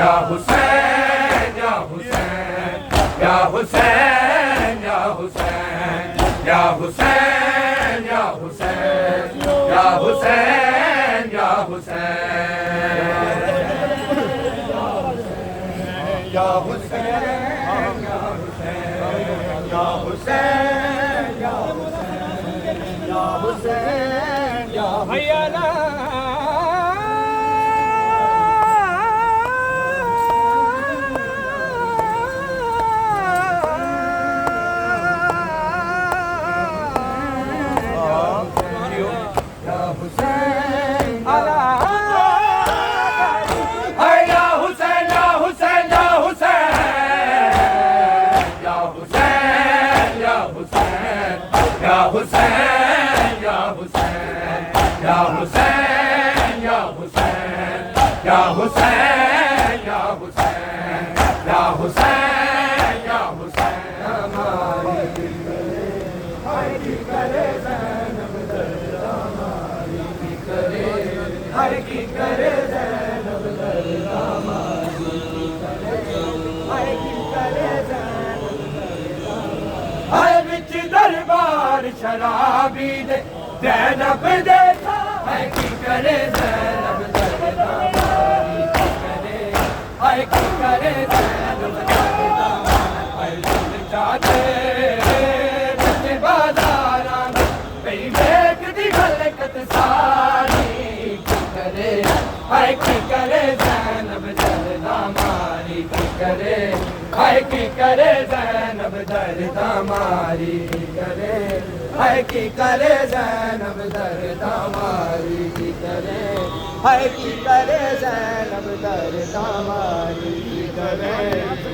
या हुसैन या हुसैन या हुसैन या हुसैन या हुसैन या हुसैन या हुसैन या हुसैन या हुसैन या हुसैन या हुसैन या हुसैन या हुसैन या भैया Hussein, ya Hussein, ya Hussein, ya Hussein, ya Hussein, ya Hussein, ya Hussein, ya Hussein, हमारी हर की करे ज़ैनब दर्द हमारी की करे हर की करे ज़ैनब दर्द हमारी की करे हर की करे हर बिच दरबार शराबी दे ज़ैनब देखा है की करे ज़ैनब दर्द हमारी की करे है की करे ज़ैनब दर्द हमारी दिल चाहते बच्चे बाज़ारां में बेक दी गलकत सारी की करे है की करे ज़ैनब दर्द हमारी की करे है की करे ज़ैनब दर्द हमारी की करे है की करे ज़ैनब दर्द हमारी की करे है की करे ज़ैनब दर्द हमारी की करे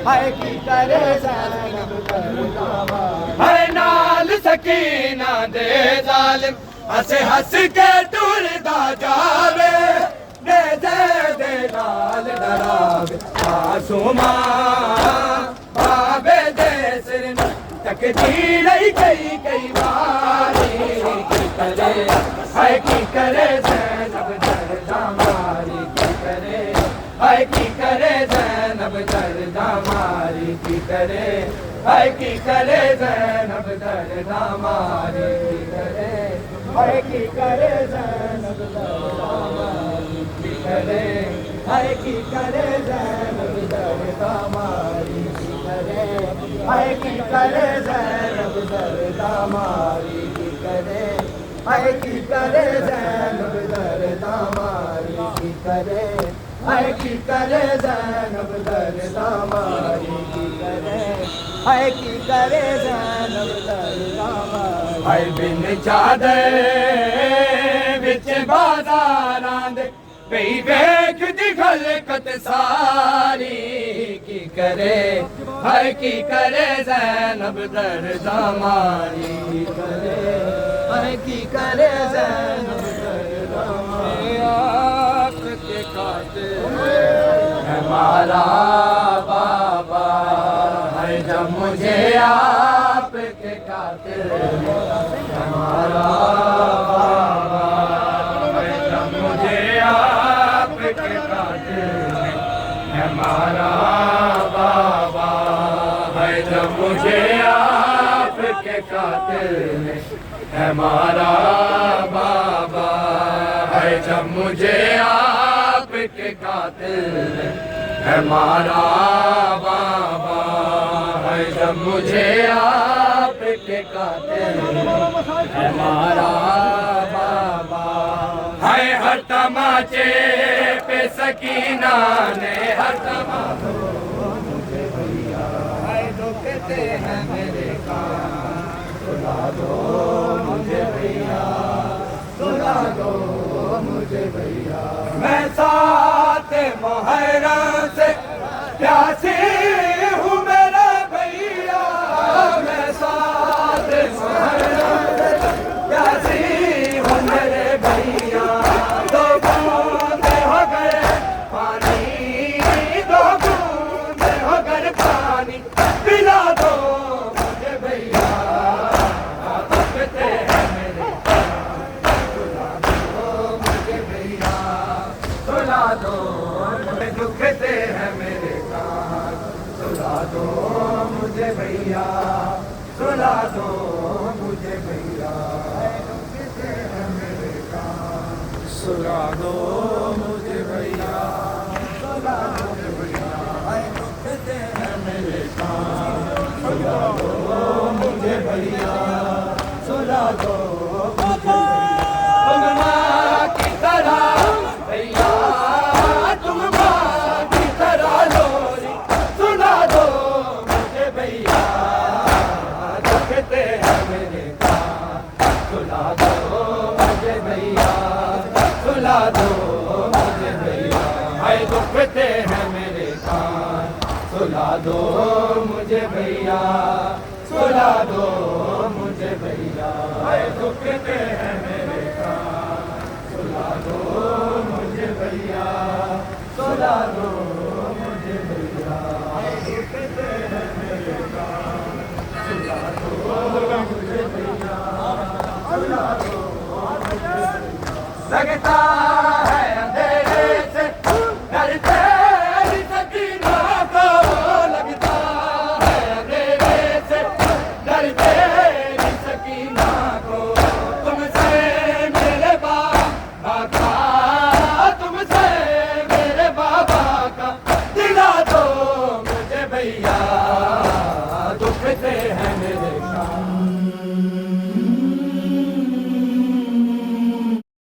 है की करे ज़ैनब दर्द हमारी है नाल सकीना दे जालिम हंस हंस के टुरदा जावे दे दे नाल डरावे आसुमा बाबे दे सिर तकदीर कई बारी की करे है की करे ज़ैनब दर्द हमारी की करे है की करे ज़ैनब दर्द हमारी की करे है की करे ज़ैनब दर्द हमारी की करे है की करे ज़ैनब दर्द हमारी की करे है की करे ज़ैनब दर्द हमारी की करे है की करे ज़ैनब दर्द हमारी की करे है की करे ज़ैनब दर्द हमारी की करे है की करे ज़ैनब दर्द हमारी की करे है की करे ज़ैनब दर्द हमारी है बिन चादर विच बाज़ारां दे पई वेख दी गलकत सारी की करे है की करे ज़ैनब दर्द हमारी की करे है की करे ज़ैनब दर्द हमारी आँख के कातिल हमारा बाबा है जब मुझे आप के कातिल हमारा बाबा है जब मुझे आप के कातिल हमारा बाबा है जब मुझे आप के कातिल हमारा बाबा है जब मुझे आप के कातिल हमारा बाबा है जब मुझे आप के कातिल हमारा बाबा है हर तमाचे पे सकीना ने हर तमाचे है दुखते हैं मेरे कान सुना दो मुझे भैया सुना दो मुझे भैया मैं साथ मुहर्रम से प्यासी हूँ मेरे भैया मैं साथ मुहर्रम से प्यासी हूँ मेरे भैया दो बूंदे हो गए पानी दो बूंदे हो गए पानी पिला दो मुझे भैया दुखते हैं मेरे सुना दो मुझे भैया सुना दो दुखते हैं भैया सुला दो मुझे भैया सुला दो मुझे भैया सुला दो भैया दुखते हैं मेरे कान सुला दो मुझे भैया सुला दो मुझे तुम माँ की तरह भैया तुम माँ की तरह लोरी सुला दो मुझे भैया दुखते हैं मेरे कान सुला दो मुझे भैया सुला दो मुझे भैया हाय दुखते हैं मेरे कान सुला दो मुझे भैया सुला दो मुझे भैया हाय दुखते हैं मेरे कान सुला दो मुझे भैया सुला दो मुझे भैया हाय दुखते हैं मेरे कान सुला दो मुझे भैया सुला दो लगता